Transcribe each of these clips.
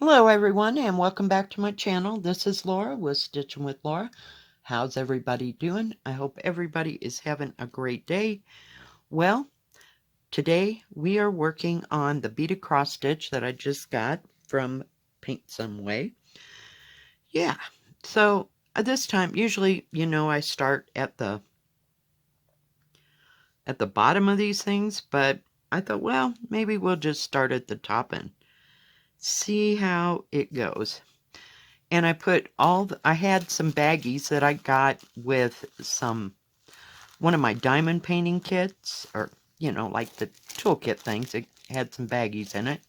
Hello everyone and welcome back to my channel. This is Laura with Stitchin with Laura. How's everybody doing? I hope everybody is having a great day. Well, today we are working on the beaded cross stitch that I just got from PaintSomeWay. Yeah, so this time, usually, I start at the bottom of these things, but I thought, well, maybe we'll just start at the top and see how it goes. And I put I had some baggies that I got with one of my diamond painting kits, or, like the toolkit things. It had some baggies in it.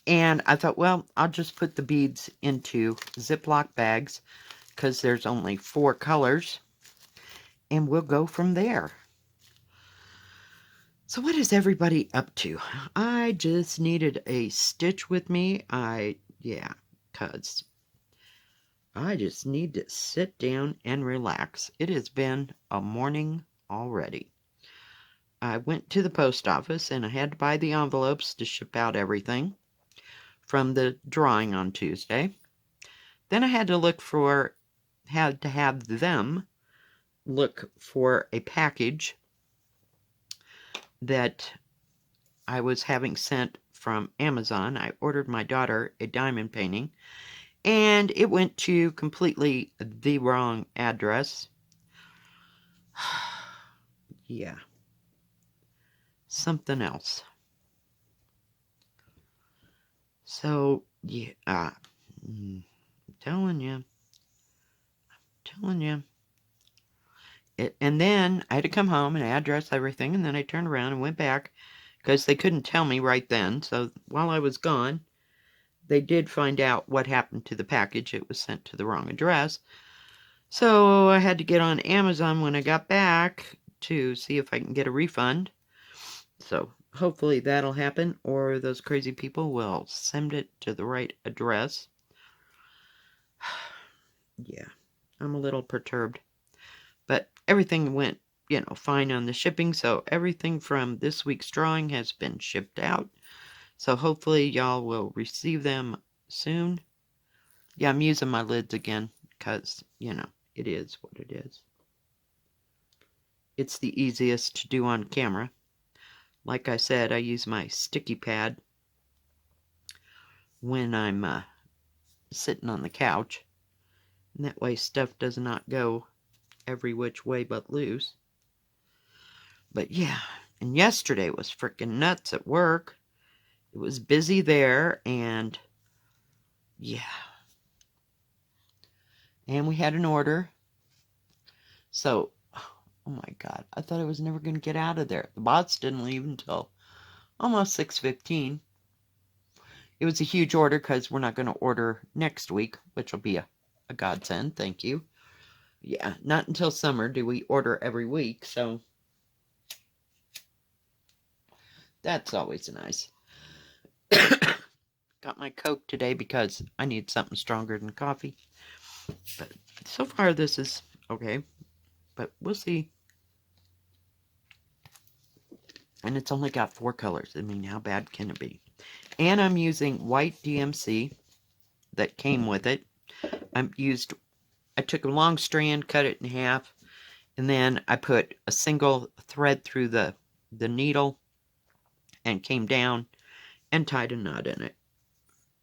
And I thought, well, I'll just put the beads into Ziploc bags because there's only 4 colors. And we'll go from there. So what is everybody up to? I just needed a stitch with me. Because I just need to sit down and relax. It has been a morning already. I went to the post office and I had to buy the envelopes to ship out everything from the drawing on Tuesday. Then I had to have them look for a package that I was having sent from Amazon. I ordered my daughter a diamond painting, and it went to completely the wrong address. Yeah. Something else. So, yeah, I'm telling you. And then I had to come home and address everything, and then I turned around and went back because they couldn't tell me right then. So while I was gone, they did find out what happened to the package. It was sent to the wrong address. So I had to get on Amazon when I got back to see if I can get a refund. So hopefully that'll happen, or those crazy people will send it to the right address. Yeah, I'm a little perturbed. But everything went, fine on the shipping, so everything from this week's drawing has been shipped out. So hopefully y'all will receive them soon. Yeah, I'm using my lids again, because, it is what it is. It's the easiest to do on camera. Like I said, I use my sticky pad when I'm sitting on the couch. And that way stuff does not go every which way but loose. But yeah, and yesterday was freaking nuts at work. It was busy there, and yeah. And we had an order. So, oh my God, I thought I was never going to get out of there. The bots didn't leave until almost 6:15. It was a huge order because we're not going to order next week, which will be a godsend. Thank you. Yeah, not until summer do we order every week, so that's always nice. Got my Coke today because I need something stronger than coffee. But so far this is okay, but we'll see. And it's only got 4 colors. I mean, how bad can it be? And I'm using white DMC that came with it. I took a long strand, cut it in half, and then I put a single thread through the needle and came down and tied a knot in it.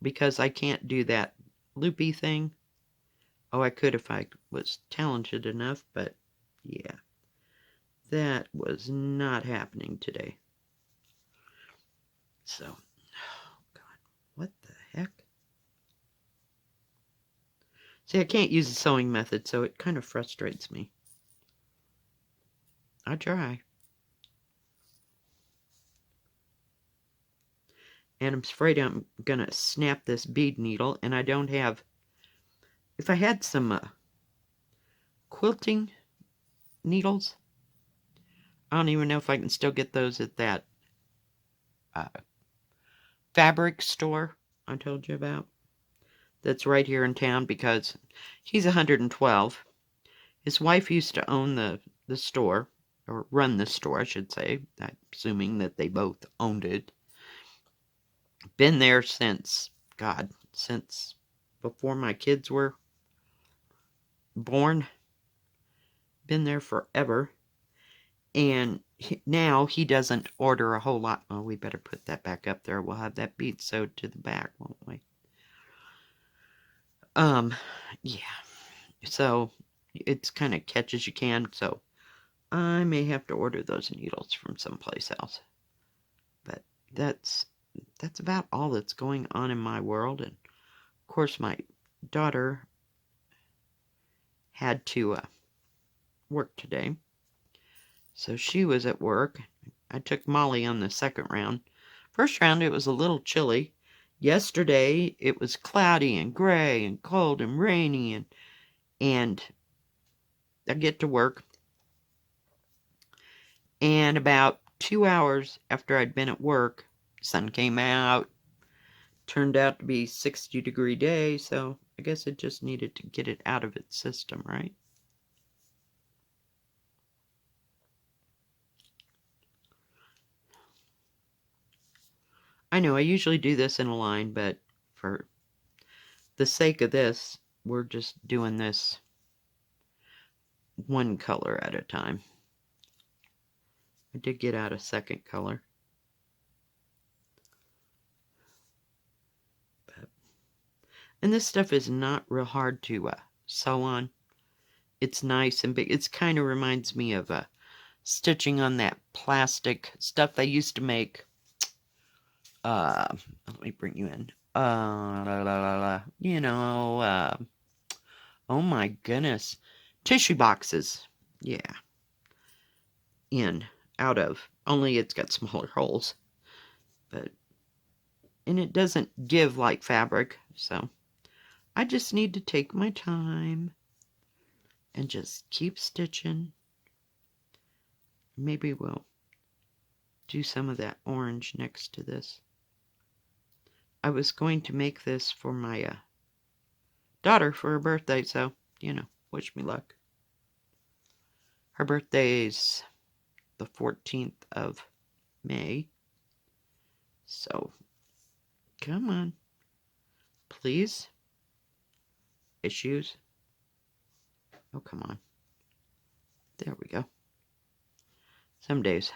Because I can't do that loopy thing. Oh, I could if I was talented enough, but yeah. That was not happening today. So, oh God, what the heck? See, I can't use the sewing method, so it kind of frustrates me. I try. And I'm afraid I'm going to snap this bead needle, and I don't have... If I had some quilting needles, I don't even know if I can still get those at that fabric store I told you about. That's right here in town because he's 112. His wife used to own the store, or run the store, I should say. I'm assuming that they both owned it. Been there since, God, since before my kids were born. Been there forever. And now he doesn't order a whole lot. Oh, we better put that back up there. We'll have that bead sewed to the back, won't we? Yeah. So it's kind of catch as you can. So I may have to order those needles from someplace else. But that's about all that's going on in my world. And of course, my daughter had to work today. So she was at work. I took Molly on the second round. First round, it was a little chilly. Yesterday, it was cloudy and gray and cold and rainy. And I get to work. And about 2 hours after I'd been at work, sun came out. Turned out to be 60-degree day, so I guess it just needed to get it out of its system, right? I know I usually do this in a line, but for the sake of this, we're just doing this one color at a time. I did get out a second color. And this stuff is not real hard to sew on. It's nice and big. It kind of reminds me of stitching on that plastic stuff they used to make. Let me bring you in. You know, oh my goodness. Tissue boxes. Yeah. Out of. Only it's got smaller holes. And it doesn't give like fabric, so I just need to take my time and just keep stitching. Maybe we'll do some of that orange next to this. I was going to make this for my daughter for her birthday, so, you know, wish me luck. Her birthday's the 14th of May. So, come on. Please. Issues. Oh, come on. There we go. Some days.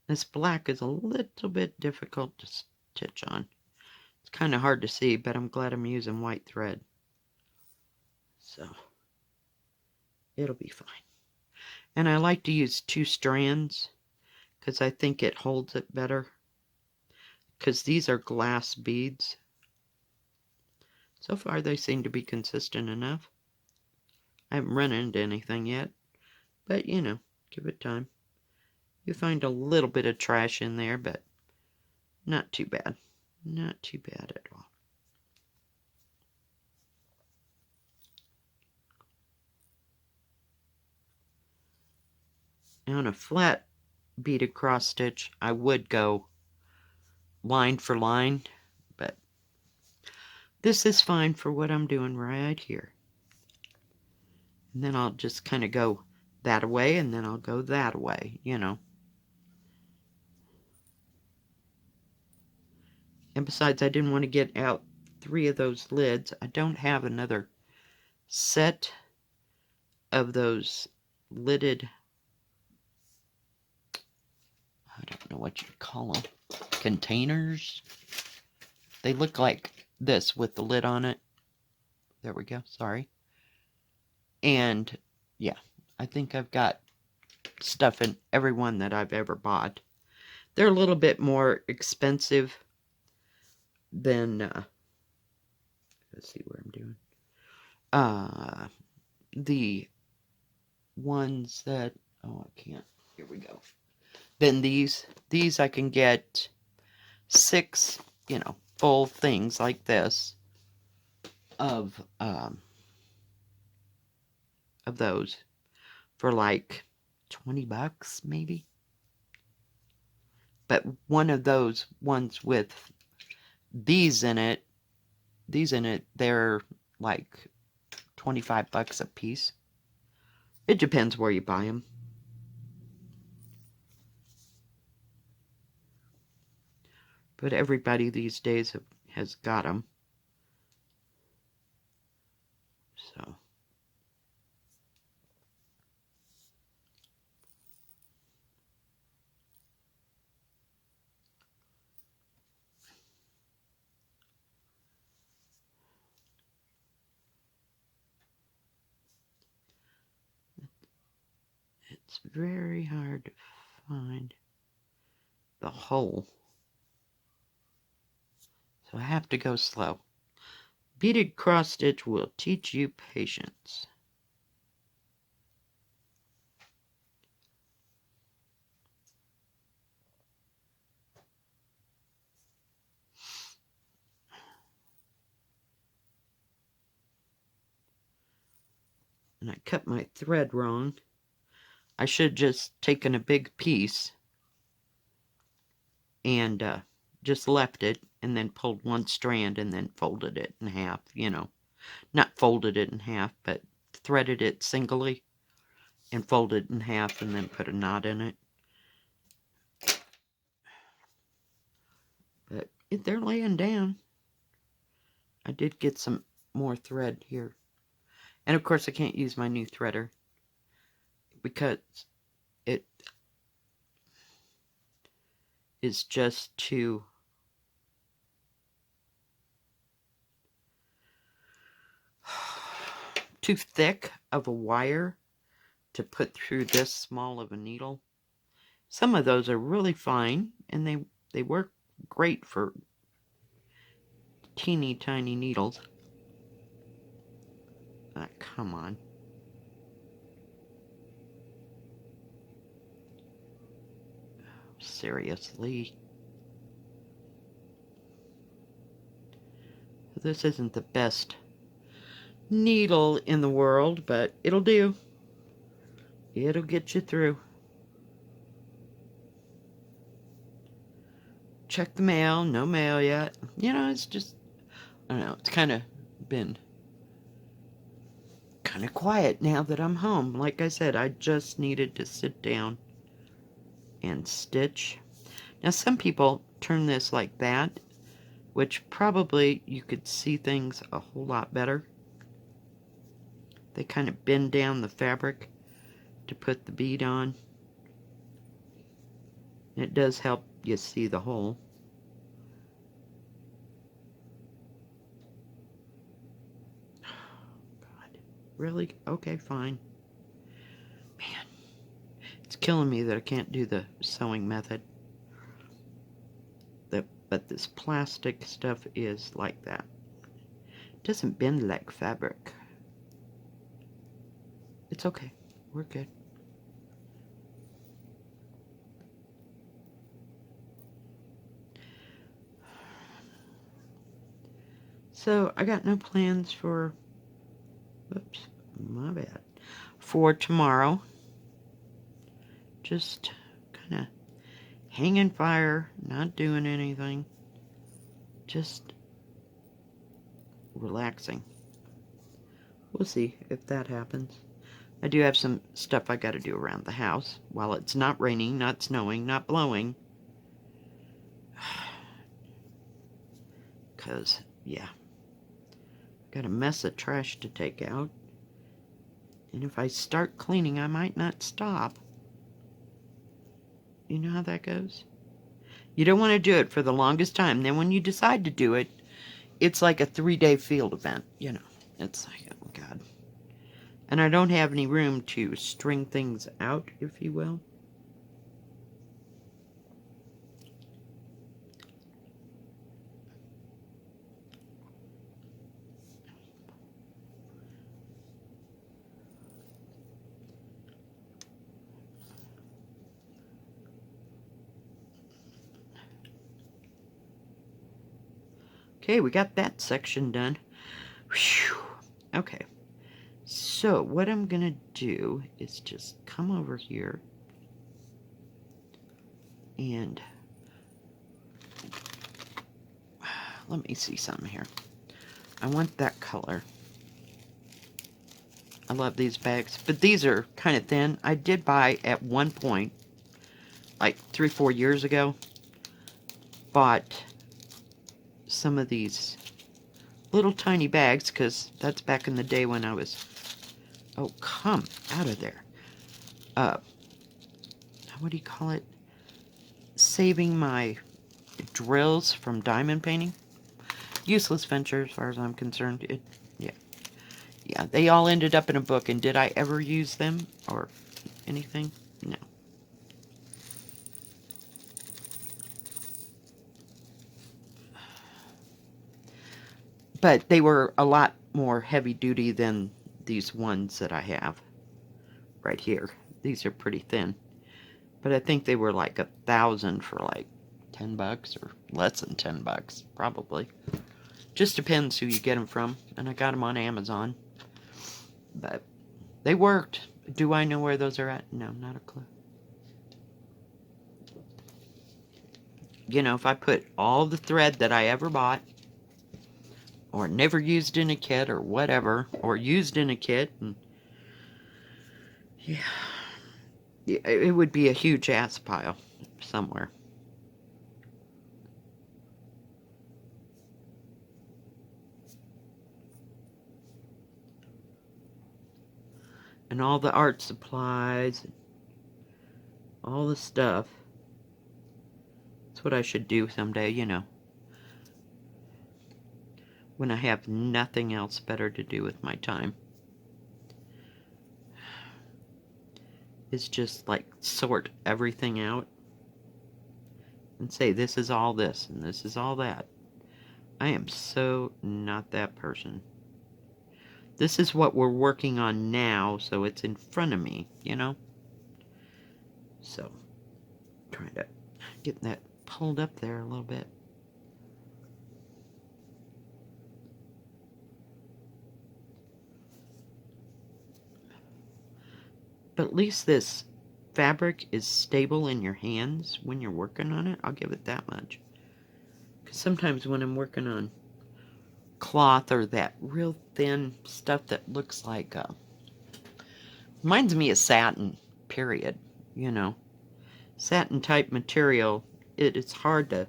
This black is a little bit difficult to stitch on. It's kind of hard to see, but I'm glad I'm using white thread. So, it'll be fine. And I like to use 2 strands because I think it holds it better. Because these are glass beads. So far, they seem to be consistent enough. I haven't run into anything yet. But, you know, give it time. You find a little bit of trash in there, but not too bad. Not too bad at all. Now, on a flat beaded cross stitch, I would go line for line, but this is fine for what I'm doing right here. And then I'll just kind of go that way, and then I'll go that way, you know. And besides, I didn't want to get out 3 of those lids. I don't have another set of those lidded, I don't know what you'd call them, containers. They look like this with the lid on it. There we go, sorry. And yeah, I think I've got stuff in every one that I've ever bought. They're a little bit more expensive than, let's see what I'm doing. The ones that, oh, I can't, here we go. Then these I can get 6, you know, full things like this of those for like $20 maybe. But one of those ones with these in it, they're like $25 a piece. It depends where you buy them. But everybody these days has got them. So. It's very hard to find the hole. So I have to go slow. Beaded cross stitch will teach you patience. And I cut my thread wrong. I should have just taken a big piece and just left it and then pulled one strand and then folded it in half, you know. Not folded it in half, but threaded it singly and folded it in half and then put a knot in it. But they're laying down. I did get some more thread here. And of course I can't use my new threader because it is just too thick of a wire to put through this small of a needle. Some of those are really fine and they work great for teeny tiny needles. Come on. Seriously. This isn't the best needle in the world, but it'll do. It'll get you through. Check the mail. No mail yet. You know, it's just, I don't know, it's kind of been kind of quiet now that I'm home. Like I said, I just needed to sit down and stitch. Now, some people turn this like that, which probably you could see things a whole lot better. They kind of bend down the fabric to put the bead on. And it does help you see the hole. God, really? Okay, fine. Man, it's killing me that I can't do the sewing method. But this plastic stuff is like that. It doesn't bend like fabric. It's okay. We're good. So, I got no plans for... Oops, my bad. For tomorrow. Just kind of hanging fire, not doing anything. Just relaxing. We'll see if that happens. I do have some stuff I got to do around the house while it's not raining, not snowing, not blowing. Because, yeah, got a mess of trash to take out. And if I start cleaning, I might not stop. You know how that goes? You don't want to do it for the longest time. Then when you decide to do it, it's like a 3-day field event, you know. It's like, oh God. And I don't have any room to string things out, if you will. Okay, we got that section done. Whew. Okay. So, what I'm going to do is just come over here and let me see something here. I want that color. I love these bags, but these are kind of thin. I did buy at one point, like 3-4 years ago, bought some of these little tiny bags, because that's back in the day when I was... Oh, come out of there. What do you call it? Saving my drills from diamond painting. Useless venture as far as I'm concerned. Yeah, they all ended up in a book, and did I ever use them or anything? No. But they were a lot more heavy duty than these ones that I have right here. These are pretty thin. But I think they were like $1,000 for like $10 or less than $10, probably. Just depends who you get them from. And I got them on Amazon. But they worked. Do I know where those are at? No, not a clue. You know, if I put all the thread that I ever bought, or never used in a kit, or whatever, or used in a kit, and yeah, it would be a huge ass pile somewhere. And all the art supplies, and all the stuff. That's what I should do someday, you know. When I have nothing else better to do with my time. Is just like sort everything out. And say this is all this and this is all that. I am so not that person. This is what we're working on now, so it's in front of me, you know? So, trying to get that pulled up there a little bit. But at least this fabric is stable in your hands when you're working on it. I'll give it that much. Because sometimes when I'm working on cloth or that real thin stuff that looks like reminds me of satin, period. You know, satin type material, it's hard to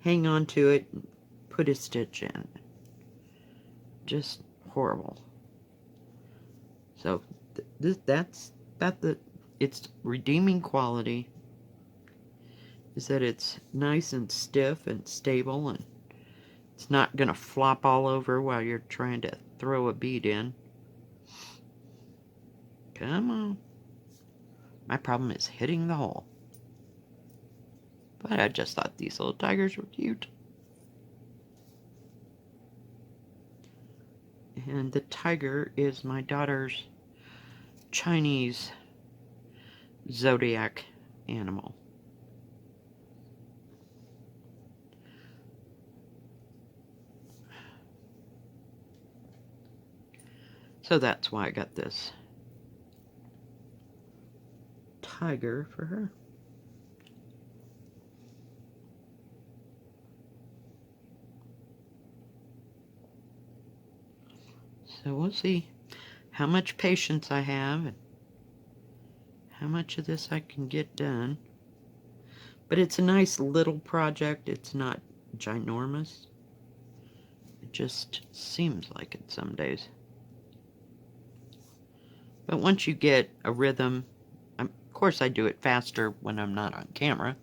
hang on to it and put a stitch in. Just horrible. So that's its redeeming quality is that it's nice and stiff and stable, and it's not gonna flop all over while you're trying to throw a bead in. Come on. My problem is hitting the hole. But I just thought these little tigers were cute. And the tiger is my daughter's Chinese zodiac animal. So that's why I got this tiger for her. So we'll see how much patience I have and how much of this I can get done. But it's a nice little project. It's not ginormous. It just seems like it some days. But once you get a rhythm, of course I do it faster when I'm not on camera.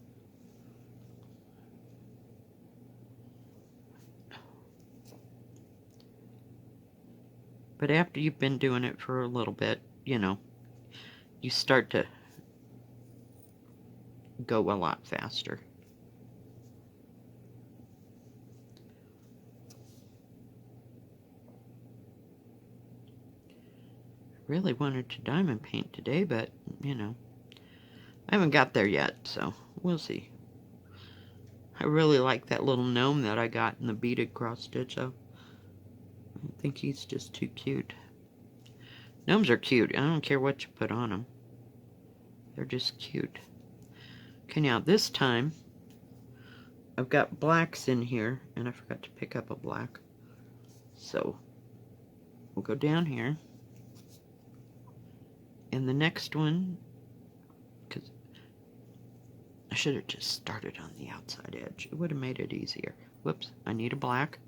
But after you've been doing it for a little bit, you know, you start to go a lot faster. Really wanted to diamond paint today, but, you know, I haven't got there yet, so we'll see. I really like that little gnome that I got in the beaded cross stitch, though. I think he's just too cute. Gnomes are cute. I don't care what you put on them. They're just cute. Okay, now this time, I've got blacks in here, and I forgot to pick up a black. So, we'll go down here. And the next one, because I should have just started on the outside edge. It would have made it easier. Whoops, I need a black.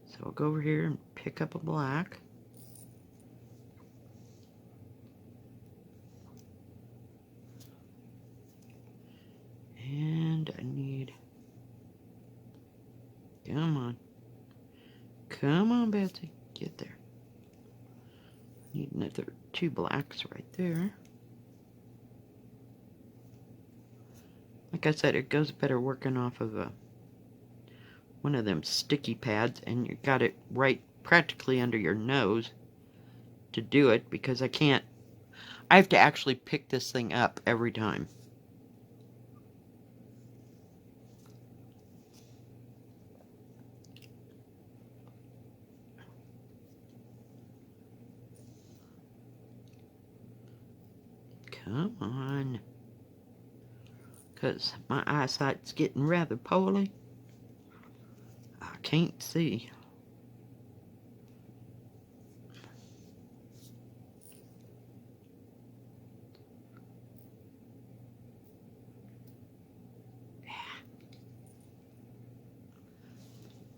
So I'll go over here and pick up a black. And I need... Come on. Come on, Betsy. Get there. Need another 2 blacks right there. Like I said, it goes better working off of one of them sticky pads, and you got it right practically under your nose to do it, because I have to actually pick this thing up every time. Come on. Because my eyesight's getting rather poorly. I can't see.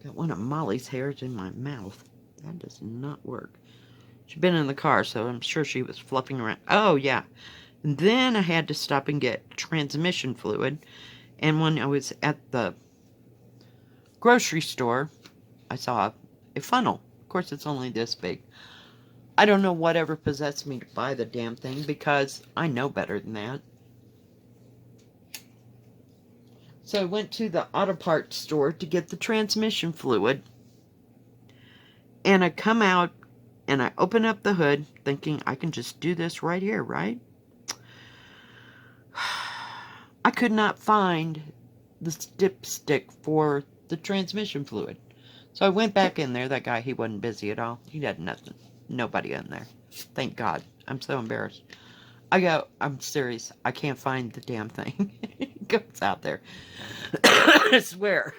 Got one of Molly's hairs in my mouth. That does not work. She's been in the car, so I'm sure she was fluffing around. Oh, yeah. And then I had to stop and get transmission fluid. And when I was at the grocery store, I saw a funnel. Of course, it's only this big. I don't know whatever possessed me to buy the damn thing, because I know better than that. So I went to the auto parts store to get the transmission fluid. And I come out and I open up the hood thinking I can just do this right here, right? I could not find the dipstick for the transmission fluid. So I went back in there. That guy, he wasn't busy at all. He had nothing. Nobody in there. Thank God. I'm so embarrassed. I go, I'm serious. I can't find the damn thing. He goes out there. I swear.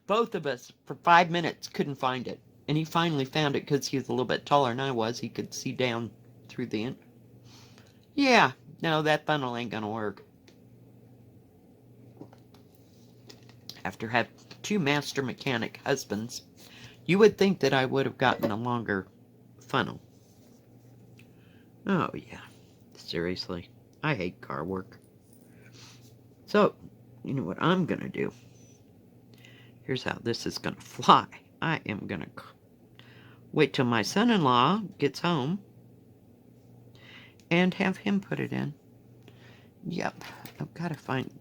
Both of us, for 5 minutes, couldn't find it. And he finally found it because he was a little bit taller than I was. He could see down through the end. Yeah. No, that funnel ain't gonna work. After having 2 master mechanic husbands, you would think that I would have gotten a longer funnel. Oh, yeah. Seriously. I hate car work. So, you know what I'm gonna do? Here's how this is gonna fly. I am gonna wait till my son-in-law gets home and have him put it in. Yep. I've got to find...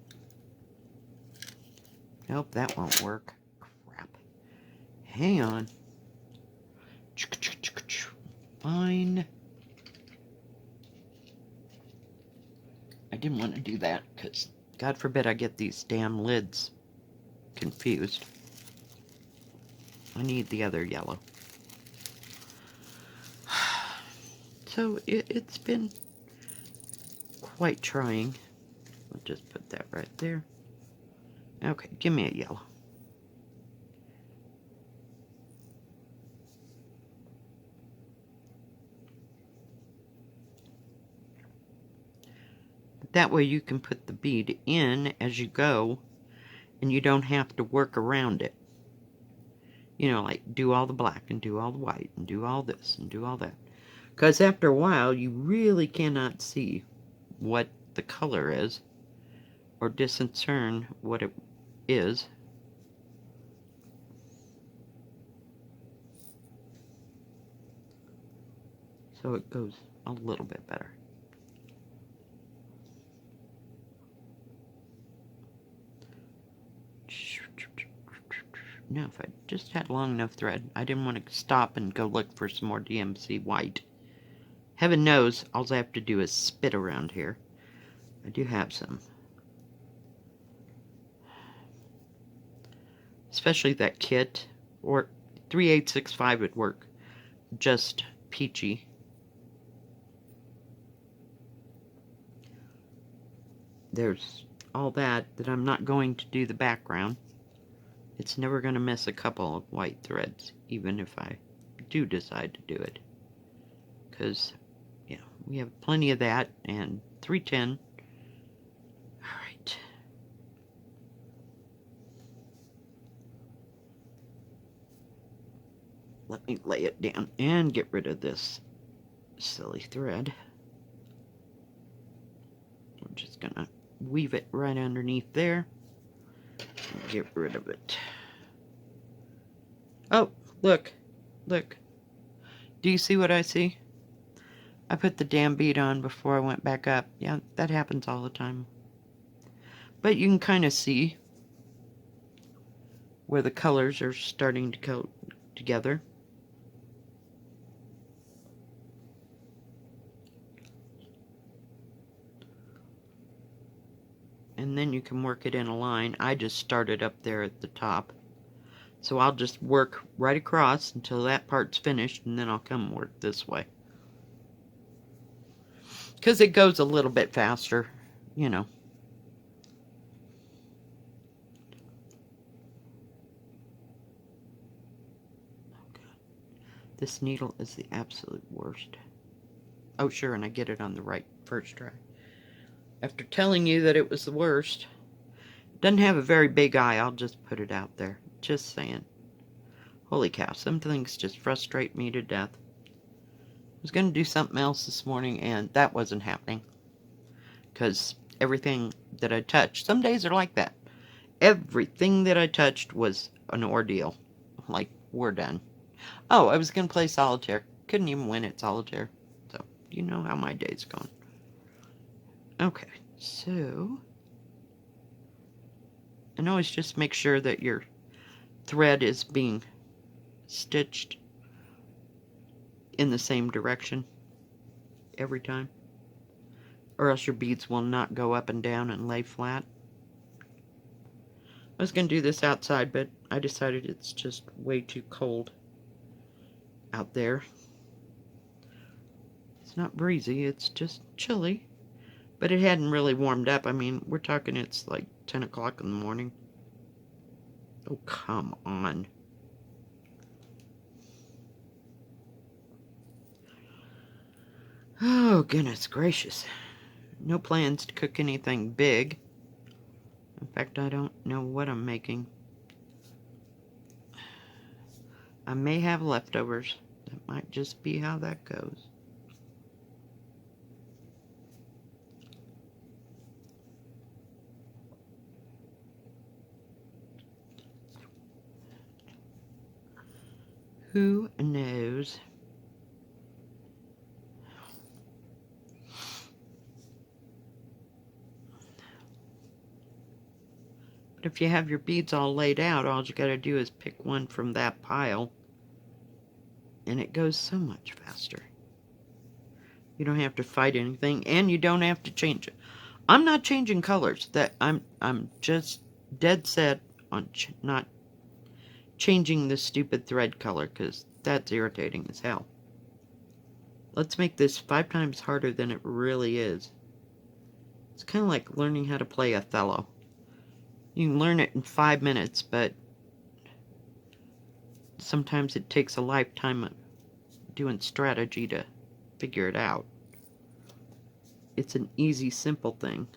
Nope, that won't work. Crap. Hang on. Fine. I didn't want to do that because, God forbid, I get these damn lids confused. I need the other yellow. So it's been quite trying. I'll just put that right there. Okay, give me a yellow. That way you can put the bead in as you go, and you don't have to work around it. You know, like do all the black and do all the white and do all this and do all that. Because after a while, you really cannot see what the color is or discern what it is. So it goes a little bit better. No, if I just had long enough thread, I didn't want to stop and go look for some more DMC white. Heaven knows, all I have to do is spit around here. I do have some. Especially that kit, or 3865 would work just peachy. There's all that I'm not going to do the background. It's never going to miss a couple of white threads, even if I do decide to do it. Because, yeah, we have plenty of that, and 310. Alright. let me lay it down and get rid of this silly thread. I'm just gonna weave it right underneath there and get rid of it. Oh, look, look. Do you see what I see? I put the damn bead on before I went back up. Yeah, that happens all the time. But you can kind of see where the colors are starting to go together. And then you can work it in a line. I just started up there at the top. So I'll just work right across until that part's finished, and then I'll come work this way. Because it goes a little bit faster, you know. This needle is the absolute worst. Oh, sure, and I get it on the right first try. After telling you that it was the worst. Doesn't have a very big eye, I'll just put it out there. Just saying. Holy cow, some things just frustrate me to death. I was going to do something else this morning, and that wasn't happening. Because everything that I touched, some days are like that. Everything that I touched was an ordeal. Like, we're done. Oh, I was going to play solitaire. Couldn't even win at solitaire. So, you know how my day's going. Okay, so... and always just make sure that your thread is being stitched in the same direction every time, or else your beads will not go up and down and lay flat. I was going to do this outside, but I decided it's just way too cold out there. It's not breezy, it's just chilly, but it hadn't really warmed up. I mean, we're talking it's like 10 o'clock in the morning. Oh, come on. Oh, goodness gracious. No plans to cook anything big. In fact, I don't know what I'm making. I may have leftovers. That might just be how that goes. Who knows? But if you have your beads all laid out, all you gotta do is pick one from that pile, and it goes so much faster. You don't have to fight anything, and you don't have to change it. I'm not changing colors. That I'm just dead set on not changing the stupid thread color, because that's irritating as hell. Let's make this 5 times harder than it really is. It's kind of like learning how to play Othello. You can learn it in 5 minutes, but sometimes it takes a lifetime of doing strategy to figure it out. It's an easy, simple thing.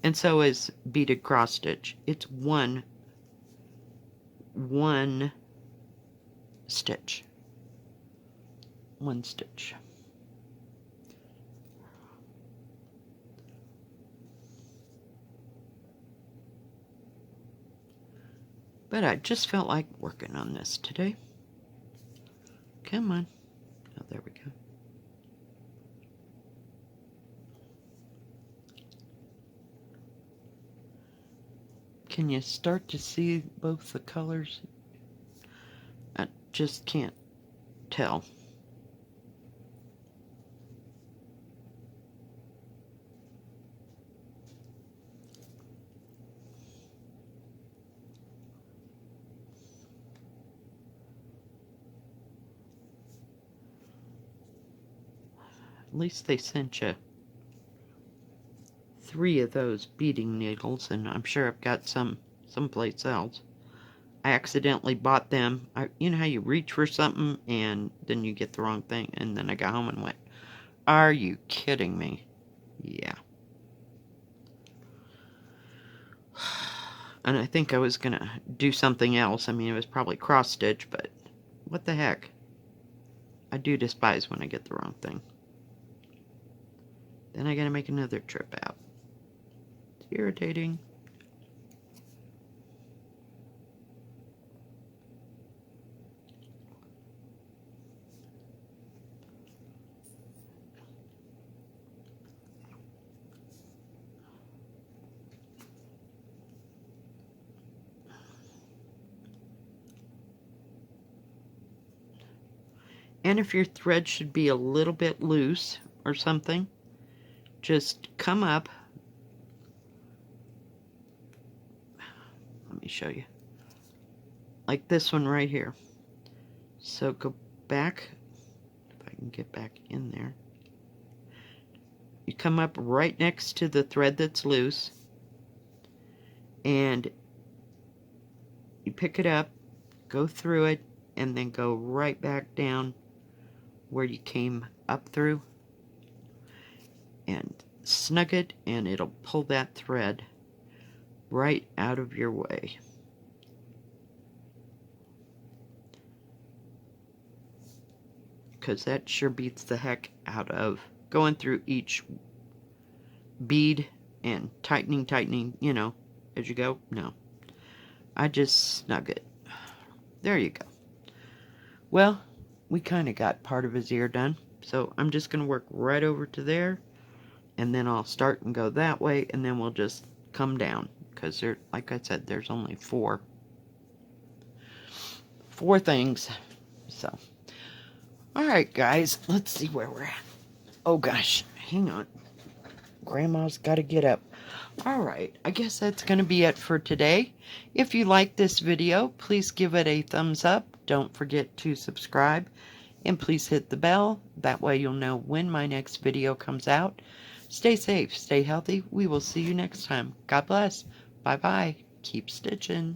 And so is beaded cross stitch. It's one stitch. One stitch. But I just felt like working on this today. Come on. Oh, there we go. Can you start to see both the colors? I just can't tell. At least they sent you 3 of those beading needles, and I'm sure I've got some someplace else. I accidentally bought them. You know how you reach for something and then you get the wrong thing, and then I got home and went, are you kidding me? Yeah. And I think I was gonna do something else. I mean, it was probably cross stitch, but What the heck? I do despise when I get the wrong thing. Then I gotta make another trip out. It's irritating. And if your thread should be a little bit loose or something, just come up. Let me show you. Like this one right here. So go back, if I can get back in there. You come up right next to the thread that's loose, and you pick it up, go through it, and then go right back down where you came up through, and snug it, and it'll pull that thread right out of your way. Because that sure beats the heck out of going through each bead and tightening, you know, as you go. No, I just snug it. There you go. Well, we kind of got part of his ear done, so I'm just going to work right over to there, and then I'll start and go that way, and then we'll just come down, because there, like I said, there's only four things. So, alright guys, let's see where we're at. Oh gosh, hang on. Grandma's got to get up. Alright, I guess that's going to be it for today. If you like this video, please give it a thumbs up. Don't forget to subscribe. And please hit the bell. That way you'll know when my next video comes out. Stay safe, stay healthy. We will see you next time. God bless. Bye-bye. Keep stitching.